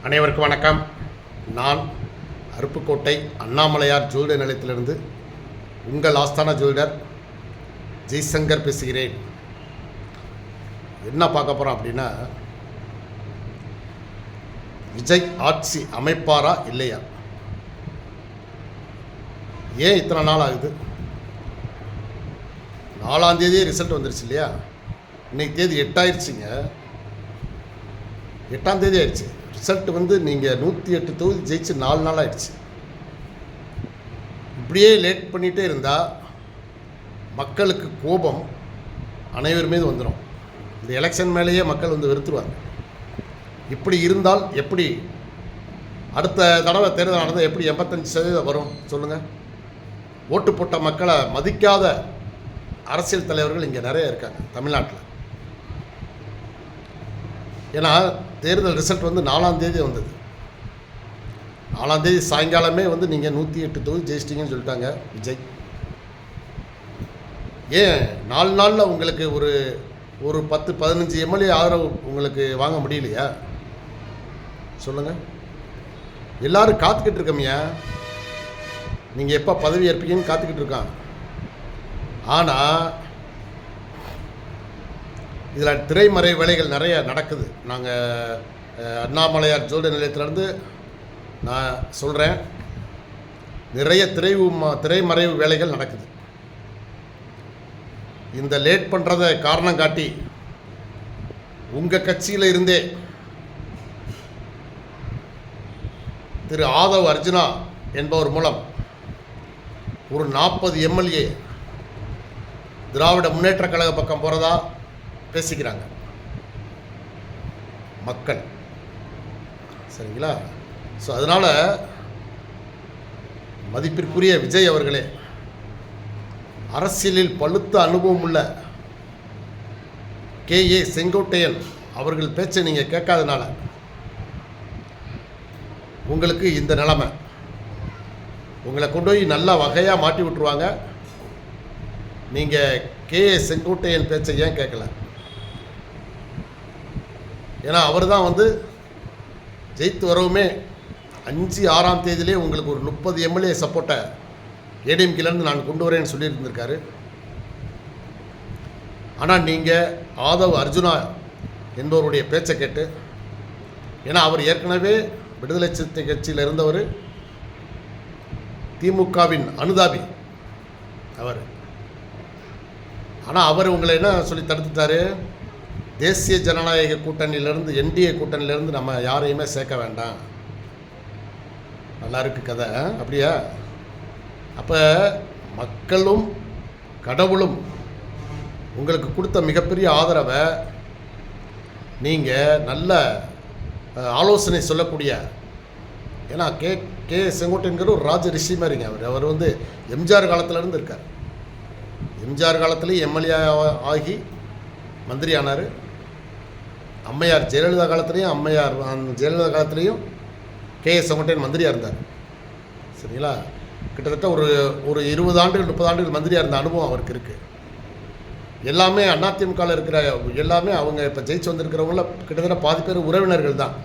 அனைவருக்கும் வணக்கம். நான் அருப்புக்கோட்டை அண்ணாமலையார் ஜோதிட நிலையத்திலிருந்து உங்கள் ஆஸ்தான ஜோதிடர் ஜெய்சங்கர் பேசுகிறேன். என்ன பார்க்க போகிறோம் அப்படின்னா, விஜய் ஆட்சி அமைப்பாரா இல்லையா? ஏன் இத்தனை நாள் ஆகுது? 4ஆம் தேதியே ரிசல்ட் வந்துருச்சு இல்லையா? இன்றைக்கி தேதி 8 ஆயிடுச்சுங்க. 8ஆம் தேதி ஆயிடுச்சு. ரிசல்ட் வந்து நீங்கள் 108 தொகுதி ஜெயிச்சு 4 நாள் ஆயிடுச்சு. இப்படியே லேட் பண்ணிகிட்டே இருந்தால் மக்களுக்கு கோபம் அனைவர் மீது வந்துடும். இந்த எலெக்ஷன் மேலேயே மக்கள் வந்து வெறுத்துருவாங்க. இப்படி இருந்தால் எப்படி அடுத்த தடவை தேர்தல் நடந்தால் எப்படி 85% வரும் சொல்லுங்கள்? ஓட்டு போட்ட மக்களை மதிக்காத அரசியல் தலைவர்கள் இங்கே நிறைய இருக்காங்க தமிழ்நாட்டில். ஏன்னா தேர்தல் ரிசல்ட் வந்து 4ஆம் தேதி வந்தது. 4ஆம் தேதி சாயங்காலமே வந்து நீங்கள் 108 தொகுதி ஜெயிச்சிட்டிங்கன்னு சொல்லிட்டாங்க விஜய். ஏன் 4 நாளில் உங்களுக்கு ஒரு 10-15 எம்எல்ஏ ஆதரவு உங்களுக்கு வாங்க முடியலையா சொல்லுங்கள்? எல்லோரும் காத்துக்கிட்டு இருக்கமையா, நீங்கள் எப்போ பதவி ஏற்பீங்கன்னு காத்துக்கிட்டு இருக்கான். ஆனால் இதில் திரைமறை வேலைகள் நிறைய நடக்குது. நாங்கள் அண்ணாமலையார் ஜோதிட நிலையத்திலேருந்து நான் சொல்கிறேன், நிறைய திரைமறைவு வேலைகள் நடக்குது. இந்த லேட் பண்ணுறதை காரணம் காட்டி உங்கள் கட்சியில் இருந்தே திரு ஆதவ் அர்ஜுனா என்பவர் மூலம் ஒரு 40 எம்எல்ஏ திராவிட முன்னேற்ற கழக பக்கம் போகிறதா பேசிக்கிறாங்க மக்கள். சரிங்களா? ஸோ அதனால் மதிப்பிற்குரிய விஜய் அவர்களே, அரசியலில் பழுத்த அனுபவம் உள்ள KA செங்கோட்டையன் அவர்கள் பேச்சை நீங்கள் கேட்காதனால உங்களுக்கு இந்த நிலைமை. உங்களை கொண்டு போய் நல்லா வகையாக மாட்டி விட்டுருவாங்க. நீங்கள் KA செங்கோட்டையன் பேச்சை ஏன் கேட்கல? ஏன்னா அவர் தான் வந்து ஜெயித்து வரவுமே 5-6ஆம் தேதியிலே உங்களுக்கு ஒரு 30 எம்எல்ஏ சப்போர்ட்டை ஏடிஎம்கேலேருந்து நான் கொண்டு வரேன்னு சொல்லியிருந்திருக்காரு. ஆனால் நீங்கள் ஆதவ் அர்ஜுனா என்பவருடைய பேச்சை கேட்டு, ஏன்னா அவர் ஏற்கனவே விடுதலை சிறுத்தை கட்சியில் இருந்தவர், திமுகவின் அனுதாபி அவர். ஆனால் அவர் உங்களை என்ன சொல்லி தடுத்துட்டாரு? தேசிய ஜனநாயக கூட்டணியிலேருந்து NDA கூட்டணியிலேருந்து நம்ம யாரையுமே சேர்க்க வேண்டாம். நல்லா இருக்கு கதை, அப்படியா? அப்போ மக்களும் கடவுளும் உங்களுக்கு கொடுத்த மிகப்பெரிய ஆதரவை நீங்கள் நல்ல ஆலோசனை சொல்லக்கூடிய, ஏன்னா கே செங்கோட்டையன்கிற ஒரு ராஜ ரிஷி மாதிரிங்க அவர் வந்து எம்ஜிஆர் காலத்திலேருந்து இருக்கார். எம்ஜிஆர் காலத்துலேயும் எம்எல்ஏ ஆகி மந்திரி ஆனார். அம்மையார் ஜெயலலிதா காலத்துலேயும் ஜெயலலிதா காலத்துலேயும் KA செங்கோட்டையன் மந்திரியாக இருந்தார். சரிங்களா? கிட்டத்தட்ட ஒரு 20 ஆண்டுகள் 30 ஆண்டுகள் மந்திரியாக இருந்த அனுபவம் அவருக்கு இருக்குது. எல்லாமே அதிமுகவில் இருக்கிற எல்லாமே அவங்க இப்போ ஜெயிச்சு வந்திருக்கிறவங்கள கிட்டத்தட்ட பாதி பேர் உறவினர்கள் தான்.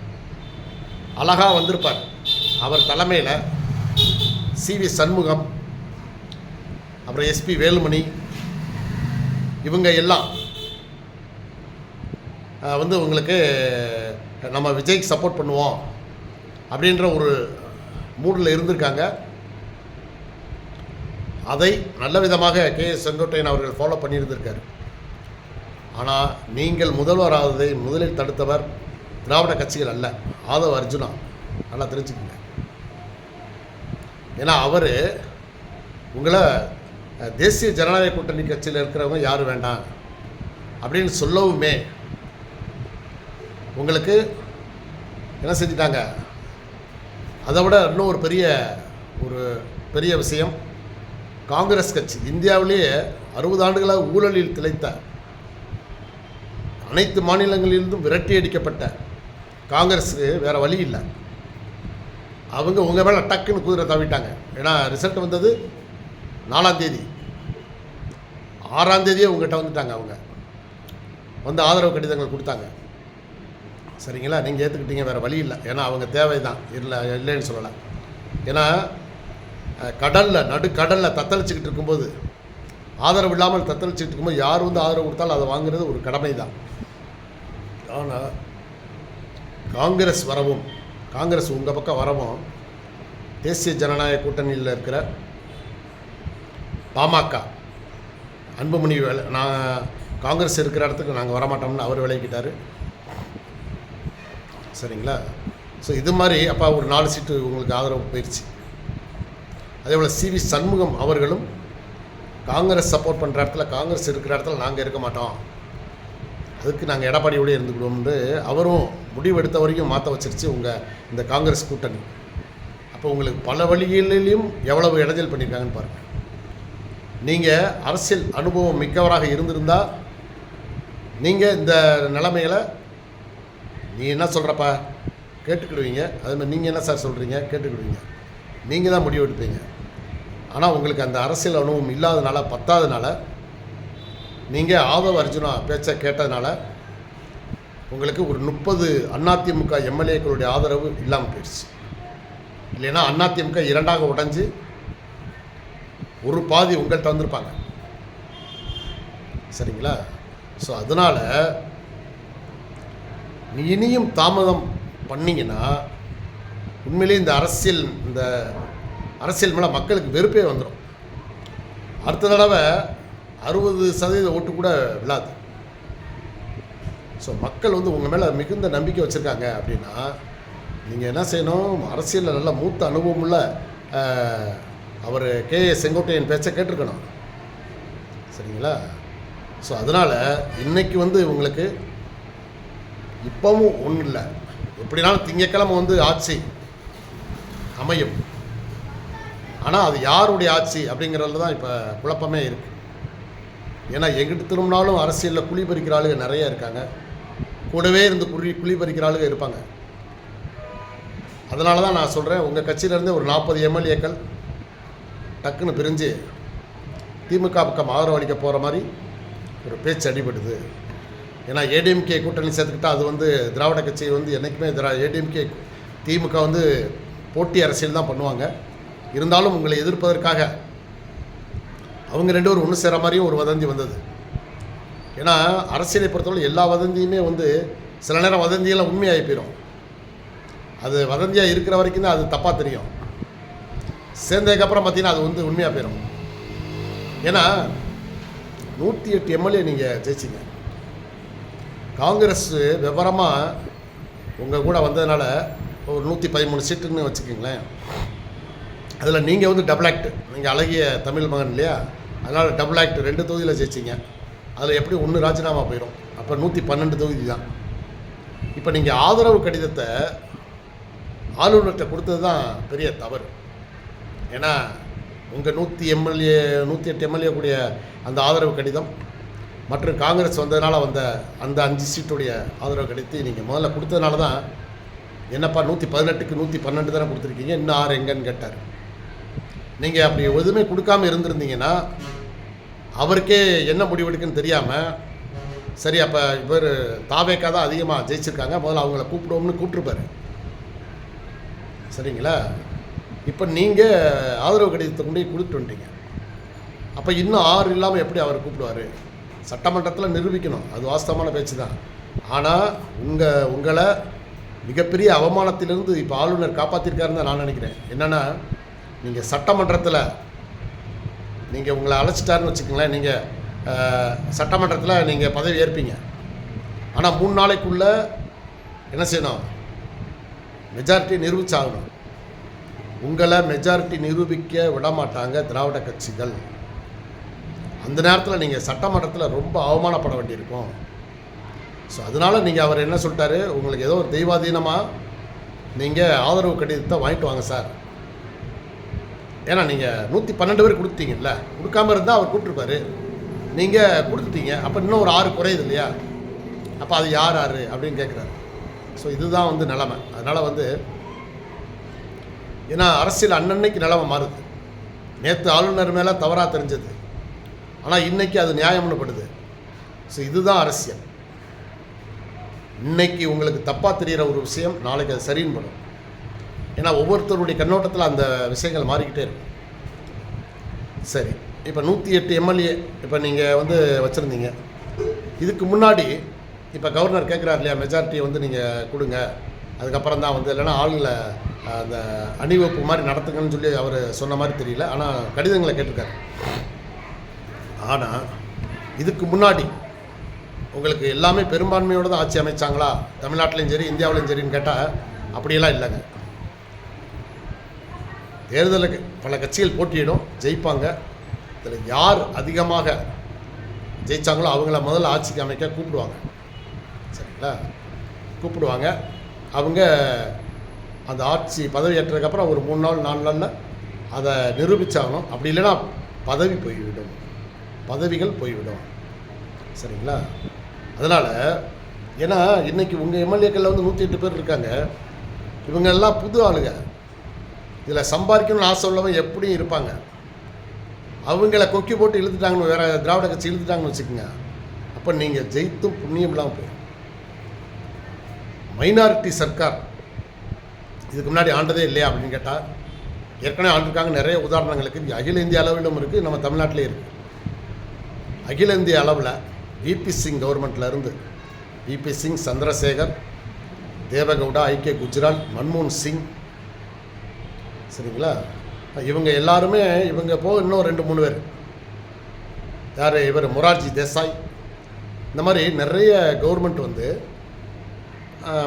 அழகாக வந்திருப்பார். அவர் தலைமையில் CV சண்முகம், அப்புறம் SP வேலுமணி, இவங்க எல்லாம் வந்து உங்களுக்கு நம்ம விஜய்க்கு சப்போர்ட் பண்ணுவோம் அப்படின்ற ஒரு மூடில் இருந்திருக்காங்க. அதை நல்ல விதமாக KA செங்கோட்டையன் அவர்கள் ஃபாலோ பண்ணியிருந்திருக்காரு. ஆனால் நீங்கள் முதல்வராவதை முதலில் தடுத்தவர் திராவிட கட்சிகள் அல்ல, ஆதவ் அர்ஜுனா. நல்லா தெரிஞ்சுக்கங்க. ஏன்னா அவர் உங்களை தேசிய ஜனநாயக கூட்டணி கட்சியில் இருக்கிறவங்க யாரும் வேண்டாம் அப்படின்னு சொல்லவுமே உங்களுக்கு என்ன செஞ்சிட்டாங்க? அதை விட இன்னும் ஒரு பெரிய விஷயம், காங்கிரஸ் கட்சி இந்தியாவிலேயே 60 ஆண்டுகளாக ஊழலில் திளைத்த, அனைத்து மாநிலங்களிலிருந்தும் விரட்டி அடிக்கப்பட்ட காங்கிரஸுக்கு வேறு வழி இல்லை. அவங்க உங்கள் மேலே டக்குன்னு குதிரை தவிட்டாங்க. ஏன்னா ரிசல்ட் வந்தது 4ஆம் தேதி, 6ஆம் தேதியே உங்கள்கிட்ட வந்துட்டாங்க. அவங்க வந்து ஆதரவு கடிதங்கள் கொடுத்தாங்க. சரிங்களா? நீங்கள் ஏற்றுக்கிட்டீங்க, வேறு வழி இல்லை. ஏன்னா அவங்க தேவை தான், இல்லைன்னு சொல்லலை. ஏன்னா நடுக்கடலில் தத்தளிச்சுக்கிட்டு இருக்கும்போது, ஆதரவு இல்லாமல் தத்தளிச்சுக்கிட்டு இருக்கும்போது யார் வந்து ஆதரவு கொடுத்தாலும் அதை வாங்குறது ஒரு கடமை தான். ஆனால் காங்கிரஸ் உங்கள் பக்கம் வரவும், தேசிய ஜனநாயக கூட்டணியில் இருக்கிற பாமக அன்புமணி நான் காங்கிரஸ் இருக்கிற இடத்துக்கு நாங்கள் வரமாட்டோம்னு அவர் விலகிக்கிட்டார். சரிங்களா? ஸோ இது மாதிரி அப்போ ஒரு 4 சீட்டு உங்களுக்கு ஆதரவு போயிடுச்சு. அதே போல் சிவி சண்முகம் அவர்களும் காங்கிரஸ் சப்போர்ட் பண்ணுற இடத்துல, காங்கிரஸ் இருக்கிற இடத்துல நாங்கள் இருக்க மாட்டோம், அதுக்கு நாங்கள் எடப்பாடியோடு இருந்துக்கிடுவோம்னு அவரும் முடிவெடுத்த வரைக்கும் மாற்ற வச்சிருச்சு இந்த காங்கிரஸ் கூட்டணி. அப்போ உங்களுக்கு பல வழிகளிலையும் எவ்வளவு இடைஞ்சல் பண்ணியிருக்காங்கன்னு பாருங்கள். நீங்கள் அரசியல் அனுபவம் மிக்கவராக இருந்திருந்தால் நீங்கள் இந்த நிலைமைகளை நீ என்ன சொல்கிறப்ப கேட்டுக்கிடுவீங்க. அதுமாதிரி நீங்கள் என்ன சார் சொல்கிறீங்க கேட்டுக்கிடுவீங்க, நீங்கள் தான் முடிவு எடுப்பீங்க. ஆனால் உங்களுக்கு அந்த அரசியல் அனுபவம் இல்லாதனால, பத்தாதனால, நீங்கள் ஆதவ அர்ஜுனா பேச்சை கேட்டதுனால உங்களுக்கு ஒரு 30 அதிமுக எம்எல்ஏக்களுடைய ஆதரவு இல்லாமல் போயிடுச்சு. இல்லைன்னா அதிமுக 2ஆக உடைஞ்சு ஒரு பாதி உங்கள்கிட்ட வந்திருப்பாங்க. சரிங்களா? ஸோ அதனால் இனியும் தாமதம் பண்ணிங்கன்னா உண்மையிலேயே இந்த அரசியல் மேலே மக்களுக்கு வெறுப்பே வந்துடும். அடுத்த தடவை 60% ஓட்டு கூட விழாது. ஸோ மக்கள் வந்து உங்கள் மேலே மிகுந்த நம்பிக்கை வச்சுருக்காங்க அப்படின்னா நீங்கள் என்ன செய்யணும், அரசியலில் நல்ல மூத்த அனுபவமுள்ள அவர் செங்கோட்டையன் பேச்சை கேட்டிருக்கணும். சரிங்களா? ஸோ அதனால் இன்றைக்கி வந்து உங்களுக்கு இப்போவும் ஒன்றும் இல்லை, எப்படினாலும் திங்கக்கிழமை வந்து ஆட்சி அமையும். ஆனால் அது யாருடைய ஆட்சி அப்படிங்கிறதுல தான் இப்போ குழப்பமே இருக்குது. ஏன்னா எங்கிட்ட திரும்பினாலும் அரசியலில் குழி பறிக்கிற ஆளுங்க நிறைய இருக்காங்க, கூடவே இருந்து குழி பறிக்கிற ஆளுங்க இருப்பாங்க. அதனால தான் நான் சொல்கிறேன், உங்கள் கட்சியிலேருந்து ஒரு 40 எம்எல்ஏக்கள் டக்குன்னு பிரிஞ்சு திமுக பக்கம் ஆதரவு அளிக்க போகிற மாதிரி ஒரு பேச்சு அடிபடுது. ஏன்னா ஏடிஎம்கே கூட்டணி சேர்த்துக்கிட்டால் அது வந்து திராவிட கட்சி வந்து என்றைக்குமே ஏடிஎம்கே திமுக வந்து போட்டி அரசியல் தான் பண்ணுவாங்க. இருந்தாலும் உங்களை எதிர்ப்பதற்காக அவங்க 2 பேரும் ஒன்று சேர மாதிரியும் ஒரு வதந்தி வந்தது. ஏன்னா அரசியலை பொறுத்தவரை எல்லா வதந்தியுமே வந்து சில நேரம் வதந்தியெல்லாம் உண்மையாகி போயிடும். அது வதந்தியாக இருக்கிற வரைக்கும் தான் அது தப்பாக தெரியும். சேர்ந்ததுக்கப்புறம் பார்த்தீங்கன்னா அது வந்து உண்மையாக போயிடும். ஏன்னா 108 எம்எல்ஏ நீங்கள் ஜெயிச்சிங்க. காங்கிரஸ் விவரமாக உங்கள் கூட வந்ததுனால ஒரு 113 சீட்டுன்னு வச்சுக்கிங்களேன். அதில் நீங்கள் வந்து டபுள் ஆக்ட், நீங்கள் அழகிய தமிழ் மகன் இல்லையா, அதனால் டபுள் ஆக்ட் 2 தொகுதியில் ஜெயிச்சிங்க. அதில் எப்படி 1 ராஜினாமா போயிடும். அப்போ 112 தொகுதி தான். இப்போ நீங்கள் ஆதரவு கடிதத்தை ஆளுநர்கிட்ட கொடுத்தது தான் பெரிய தவறு. ஏன்னா உங்கள் 108 எம்எல்ஏ கூடிய அந்த ஆதரவு கடிதம் மற்றும் காங்கிரஸ் வந்ததுனால வந்த அந்த 5 சீட்டுடைய ஆதரவு கடிதத்தை நீங்கள் முதல்ல கொடுத்ததுனால தான், என்னப்பா 118க்கு 112 தானே கொடுத்துருக்கீங்க, இன்னும் 6 எங்கன்னு கேட்டார். நீங்கள் அப்படி எதுவுமே கொடுக்காமல் இருந்திருந்தீங்கன்னா அவருக்கே என்ன முடிவெடுக்குன்னு தெரியாமல், சரி அப்போ இவர் தாவேக்கா தான் அதிகமாக ஜெயிச்சிருக்காங்க, முதல்ல அவங்கள கூப்பிடுவோம்னு கூப்பிட்ருப்பாரு. சரிங்களா? இப்போ நீங்கள் ஆதரவு கடிதத்தை கொண்டு போய் கொடுத்துட்டு வந்துட்டீங்க. அப்போ இன்னும் 6 இல்லாமல் எப்படி அவர் கூப்பிடுவார்? சட்டமன்றத்தில் நிரூபிக்கணும், அது வாஸ்தவமான பேச்சு தான். ஆனால் உங்களை மிகப்பெரிய அவமானத்திலிருந்து இப்போ ஆளுநர் காப்பாற்றிருக்காருன்னு தான் நான் நினைக்கிறேன். என்னென்னா, நீங்கள் சட்டமன்றத்தில் நீங்கள் உங்களை அழைச்சிட்டாருன்னு வச்சுக்கோங்களேன், நீங்கள் சட்டமன்றத்தில் நீங்கள் பதவி ஏற்பீங்க. ஆனால் 3 நாளைக்குள்ளே என்ன செய்யணும், மெஜாரிட்டி நிரூபிச்சாகணும். உங்களை மெஜாரிட்டி நிரூபிக்க விடமாட்டாங்க திராவிட கட்சிகள். அந்த நேரத்தில் நீங்கள் சட்டமன்றத்தில் ரொம்ப அவமானப்பட வேண்டியிருக்கும். ஸோ அதனால் நீங்கள் அவர் என்ன சொல்லிட்டாரு, உங்களுக்கு ஏதோ ஒரு தெய்வாதீனமாக நீங்கள் ஆதரவு கடிதத்தை வாங்கிட்டு வாங்க சார். ஏன்னா நீங்கள் 112 பேர் கொடுத்தீங்கல்ல, கொடுக்காமல் இருந்தால் அவர் கூப்பிட்டுருப்பாரு, நீங்கள் கொடுத்துட்டீங்க. அப்போ இன்னும் ஒரு 6 குறையுது இல்லையா, அப்போ அது யார் அப்படின்னு கேட்குறாரு. ஸோ இதுதான் வந்து நிலைமை. அதனால் வந்து ஏன்னா அரசியல் அன்னன்னைக்கு நிலைமை மாறுது. நேற்று ஆளுநர் மேலே தவறாக தெரிஞ்சது, ஆனால் இன்றைக்கி அது நியாயம்னு படுது. ஸோ இதுதான் அரசியல். இன்னைக்கு உங்களுக்கு தப்பாக தெரிகிற ஒரு விஷயம் நாளைக்கு அது சரின்னு படும். ஏன்னா ஒவ்வொருத்தருடைய கண்ணோட்டத்தில் அந்த விஷயங்கள் மாறிக்கிட்டே இருக்கும். சரி, இப்போ 108 எம்எல்ஏ இப்போ நீங்கள் வந்து வச்சுருந்தீங்க. இதுக்கு முன்னாடி இப்போ கவர்னர் கேட்குறாரு இல்லையா, மெஜாரிட்டியை வந்து நீங்கள் கொடுங்க, அதுக்கப்புறம் தான் வந்து இல்லைன்னா ஆளுங்களை அந்த அணிவகுப்பு மாதிரி நடத்துங்கன்னு சொல்லி அவர் சொன்ன மாதிரி தெரியல. ஆனால் கடிதங்களை கேட்டிருக்காரு. ஆனால் இதுக்கு முன்னாடி உங்களுக்கு எல்லாமே பெரும்பான்மையோடு தான் ஆட்சி அமைச்சாங்களா தமிழ்நாட்டிலையும் சரி இந்தியாவிலையும் சரின்னு கேட்டால் அப்படியெல்லாம் இல்லைங்க. தேர்தலுக்கு பல கட்சிகள் போட்டியிடும், ஜெயிப்பாங்க. இதில் யார் அதிகமாக ஜெயித்தாங்களோ அவங்கள முதல்ல ஆட்சிக்கு அமைக்க கூப்பிடுவாங்க. சரிங்களா? கூப்பிடுவாங்க. அவங்க அந்த ஆட்சி பதவி ஏற்றதுக்கப்புறம் ஒரு 3 நாள் 4 நாளில் அதை நிரூபித்தாகணும். அப்படி இல்லைன்னா பதவி போய்விடும், பதவிகள் போய்விடும். சரிங்களா? அதனால் ஏன்னா இன்றைக்கி உங்கள் எம்எல்ஏக்களில் வந்து 108 பேர் இருக்காங்க. இவங்க எல்லாம் புது ஆளுங்க. இதில் சம்பாதிக்கணும்னு ஆசை உள்ளவங்க எப்படியும் இருப்பாங்க. அவங்கள கொக்கி போட்டு இழுத்துட்டாங்கன்னு வேறு திராவிட கட்சி இழுத்துட்டாங்கன்னு வச்சுக்கோங்க, அப்போ நீங்கள் ஜெயித்தும் புண்ணியம் இல்லாமல் போயிடும். மைனாரிட்டி சர்க்கார் இதுக்கு முன்னாடி ஆண்டதே இல்லையா அப்படின்னு கேட்டால் ஏற்கனவே ஆண்டிருக்காங்க. நிறைய உதாரணங்களுக்கு இது அகில இந்திய அளவிலும் இருக்குது, நம்ம தமிழ்நாட்டிலே இருக்குது. அகில இந்திய அளவில் விபி சிங் கவர்மெண்ட்லேருந்து விபி சிங், சந்திரசேகர், தேவகவுடா, ஐக்கிய குஜ்ரால், மன்மோகன் சிங், சரிங்களா, இவங்க எல்லாருமே இவங்க போக இன்னும் 2-3 பேர் யார், இவர் மொரார்ஜி தேசாய், இந்த மாதிரி நிறைய கவர்மெண்ட் வந்து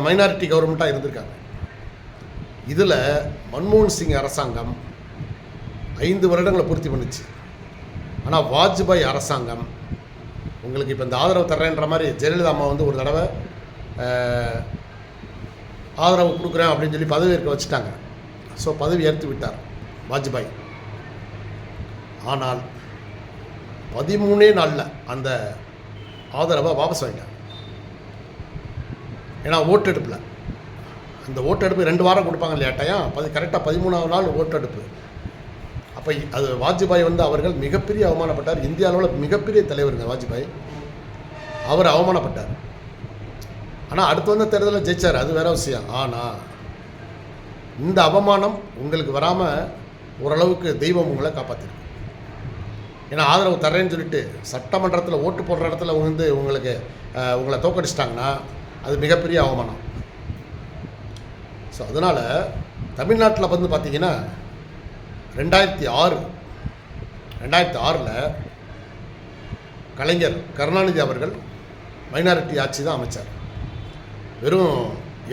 மைனாரிட்டி கவர்மெண்ட்டாக இருந்திருக்காங்க. இதில் மன்மோகன் சிங் அரசாங்கம் 5 வருடங்களை பூர்த்தி பண்ணிச்சு. ஆனால் வாஜ்பாய் அரசாங்கம் உங்களுக்கு இப்போ இந்த ஆதரவு தர்றேன்ற மாதிரி ஜெயலலிதா அம்மா வந்து ஒரு தடவை ஆதரவு கொடுக்குறேன் அப்படின்னு சொல்லி பதவி ஏற்க வச்சுட்டாங்க. ஸோ பதவி ஏற்று விட்டார் வாஜ்பாய். ஆனால் 13 நாளில் அந்த ஆதரவை வாபஸ் வாங்கிட்டார். ஏன்னா ஓட்டெடுப்பில் அந்த ஓட்டெடுப்பு 2 வாரம் கொடுப்பாங்க இல்லையா டயம், கரெக்டாக 13ஆவது நாள் ஓட்டெடுப்பு. அப்போ அது வாஜ்பாய் வந்து அவர்கள் மிகப்பெரிய அவமானப்பட்டார். இந்திய அளவில் மிகப்பெரிய தலைவருங்க வாஜ்பாய். அவர் அவமானப்பட்டார். ஆனால் அடுத்து வந்த தேர்தலில் ஜெயிச்சார், அது வேற விஷயம். ஆனால் இந்த அவமானம் உங்களுக்கு வராமல் ஓரளவுக்கு தெய்வம் உங்களை காப்பாற்றிருக்கு. ஏன்னா ஆதரவு தர்றேன்னு சொல்லிட்டு சட்டமன்றத்தில் ஓட்டு போடுற இடத்துல வந்து உங்களை தோக்கடிச்சிட்டாங்கன்னா அது மிகப்பெரிய அவமானம். ஸோ அதனால் தமிழ்நாட்டில் வந்து பார்த்திங்கன்னா 2006 கலைஞர் கருணாநிதி அவர்கள் மைனாரிட்டி ஆட்சி தான் அமைச்சார். வெறும்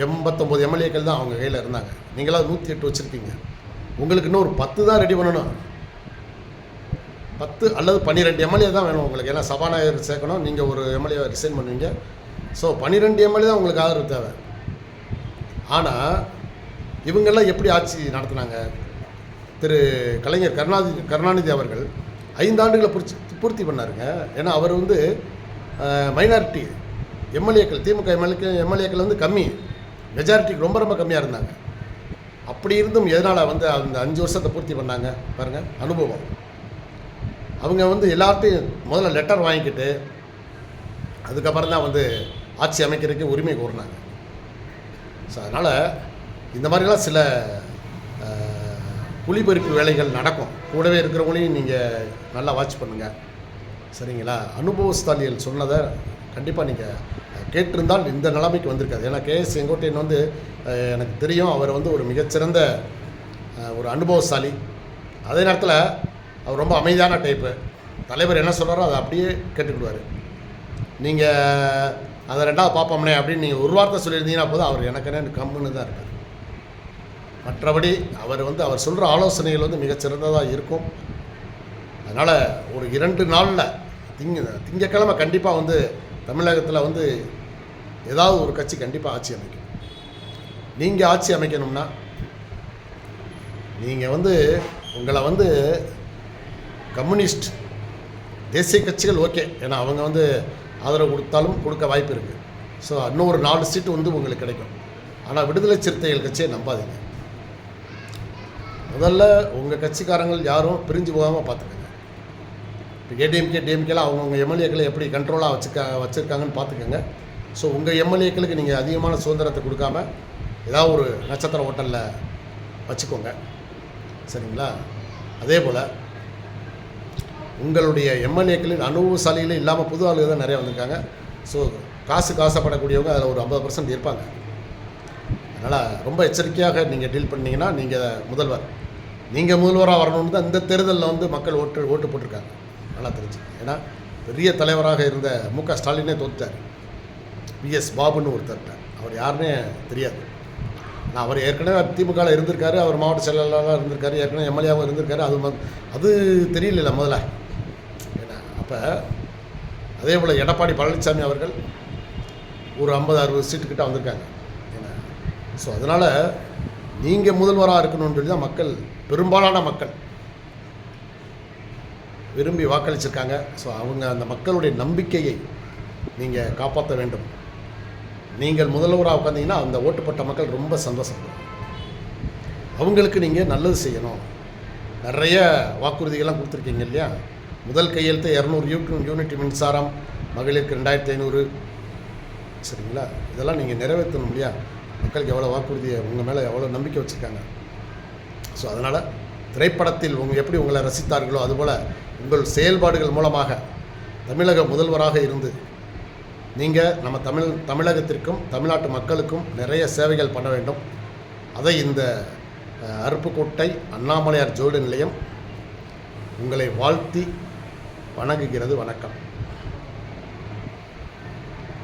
89 எம்எல்ஏக்கள் தான் அவங்க கையில் இருந்தாங்க. நீங்களாம் 108 வச்சுருக்கீங்க. உங்களுக்கு இன்னும் ஒரு 10 தான் ரெடி பண்ணணும். 10 அல்லது 12 எம்எல்ஏ தான் வேணும் உங்களுக்கு. ஏன்னா சபாநாயகர் சேர்க்கணும், நீங்கள் ஒரு எம்எல்ஏ ரிசைன் பண்ணுவீங்க. ஸோ 12 எம்எல்ஏ தான் உங்களுக்கு ஆதரவு தேவை. ஆனால் இவங்கெல்லாம் எப்படி ஆட்சி நடத்துனாங்க? திரு கலைஞர் கருணாநிதி அவர்கள் 5 ஆண்டுகளை பூர்த்தி பண்ணாருங்க. ஏன்னா அவர் வந்து மைனாரிட்டி எம்எல்ஏக்கள், திமுக எம்எல்ஏக்கள் வந்து கம்மி, மெஜாரிட்டிக்கு ரொம்ப ரொம்ப கம்மியாக இருந்தாங்க. அப்படி இருந்தும் எதனால் வந்து அந்த 5 வருஷத்தை பூர்த்தி பண்ணாங்க பாருங்கள், அனுபவம். அவங்க வந்து எல்லார்ட்டையும் முதல்ல லெட்டர் வாங்கிக்கிட்டு அதுக்கப்புறம் தான் வந்து ஆட்சி அமைக்கிறதுக்கு உரிமை கோரினாங்க. ஸோ அதனால் இந்த மாதிரிலாம் சில புலிபறிப்பு வேலைகள் நடக்கும். கூடவே இருக்கிறவங்களையும் நீங்கள் நல்லா வாட்ச் பண்ணுங்கள். சரிங்களா? அனுபவஸ்தாலிகள் சொன்னதை கண்டிப்பாக நீங்கள் கேட்டிருந்தால் இந்த நிலைமைக்கு வந்திருக்காது. ஏன்னா கேஎஸ் செங்கோட்டையன் வந்து எனக்கு தெரியும், அவர் வந்து ஒரு மிகச்சிறந்த ஒரு அனுபவசாலி. அதே நேரத்தில் அவர் ரொம்ப அமைதியான டைப்பு. தலைவர் என்ன சொல்கிறாரோ அதை அப்படியே கேட்டுக்கிடுவார். நீங்கள் அதை 2வது பார்ப்போம்னே அப்படின்னு நீங்கள் ஒரு வார்த்தை சொல்லியிருந்தீங்கன்னா போதும், அவர் எனக்கு கம்முன்னு தான் இருக்கார். மற்றபடி அவர் சொல்கிற ஆலோசனைகள் வந்து மிகச்சிறந்ததாக இருக்கும். அதனால் ஒரு 2 நாளில் திங்கக்கிழமை கண்டிப்பாக வந்து தமிழகத்தில் வந்து ஏதாவது ஒரு கட்சி கண்டிப்பாக ஆட்சி அமைக்கும். நீங்கள் ஆட்சி அமைக்கணும்னா நீங்கள் வந்து உங்களை வந்து கம்யூனிஸ்ட் தேசிய கட்சிகள் ஓகே, ஏன்னா அவங்க வந்து ஆதரவு கொடுத்தாலும் கொடுக்க வாய்ப்பு இருக்குது. ஸோ இன்னும் ஒரு 4 சீட்டு வந்து உங்களுக்கு கிடைக்கும். ஆனால் விடுதலை சிறுத்தைகள் கட்சியை நம்பாதீங்க. முதல்ல உங்கள் கட்சிக்காரங்கள் யாரும் பிரிஞ்சு போகாமல் பார்த்துக்கோங்க. இப்போ ஏடிஎம்கேலாம் அவங்கவுங்க எம்எல்ஏக்களை எப்படி கண்ட்ரோலாக வச்சுருக்காங்கன்னு பார்த்துக்கோங்க. ஸோ உங்கள் எம்எல்ஏக்களுக்கு நீங்கள் அதிகமான சுதந்திரத்தை கொடுக்காம ஏதாவது ஒரு நட்சத்திர ஹோட்டலில் வச்சுக்கோங்க, சரிங்களா? அதே போல் உங்களுடைய எம்எல்ஏக்களின் அனுபவசாலிகளே இல்லாமல் புது ஆளுகள் தான் நிறையா வந்திருக்காங்க. ஸோ காசப்படக்கூடியவங்க அதில் ஒரு 50% இருப்பாங்க. அதனால் ரொம்ப எச்சரிக்கையாக நீங்கள் டீல் பண்ணிங்கன்னா நீங்கள் முதல்வராக வரணும்னு தான் இந்த தேர்தலில் வந்து மக்கள் ஓட்டு போட்டிருக்காங்க. நல்லா தெரிஞ்சு. ஏன்னா பெரிய தலைவராக இருந்த மு.க. ஸ்டாலினே தோற்றார். பிஎஸ் பாபுன்னு ஒருத்தர்கிட்ட, அவர் யாருன்னே தெரியாது. நான் அவர் ஏற்கனவே திமுகவில் இருந்திருக்காரு, அவர் மாவட்ட செயலாளராக இருந்திருக்காரு, ஏற்கனவே எம்எல்ஏவும் இருந்திருக்காரு. அது தெரியல முதல்ல. ஏன்னா அப்போ அதே போல் எடப்பாடி பழனிசாமி அவர்கள் ஒரு 50-60 சீட்டுக்கிட்ட வந்திருக்காங்க. ஏன்னா ஸோ அதனால் நீங்கள் முதல்வராக இருக்கணும்னு சொல்லி தான் பெரும்பாலான மக்கள் விரும்பி வாக்களிச்சிருக்காங்க. ஸோ அவங்க அந்த மக்களுடைய நம்பிக்கையை நீங்கள் காப்பாற்ற வேண்டும். நீங்கள் முதல்வராக உட்காந்தீங்கன்னா அந்த ஓட்டுப்பட்ட மக்கள் ரொம்ப சந்தோஷப்படுவாங்க. அவங்களுக்கு நீங்கள் நல்லது செய்யணும். நிறைய வாக்குறுதிகள்லாம் கொடுத்துருக்கீங்க இல்லையா? முதல் கையெழுத்து 200 யூனிட் மின்சாரம், மகளிருக்கு 2500, சரிங்களா? இதெல்லாம் நீங்கள் நிறைவேற்றணும் இல்லையா? மக்களுக்கு எவ்வளோ வாக்குறுதியை உங்கள் மேலே எவ்வளோ நம்பிக்கை வச்சுருக்காங்க. ஸோ அதனால் திரைப்படத்தில் எப்படி உங்களை ரசித்தார்களோ அதுபோல் உங்கள் செயல்பாடுகள் மூலமாக தமிழக முதல்வராக இருந்து நீங்கள் நம்ம தமிழகத்திற்கும் தமிழ்நாட்டு மக்களுக்கும் நிறைய சேவைகள் பண்ண வேண்டும். அதை இந்த அருப்புக்கோட்டை அண்ணாமலையார் ஜோடி நிலையம் உங்களை வாழ்த்தி வணங்குகிறது. வணக்கம்.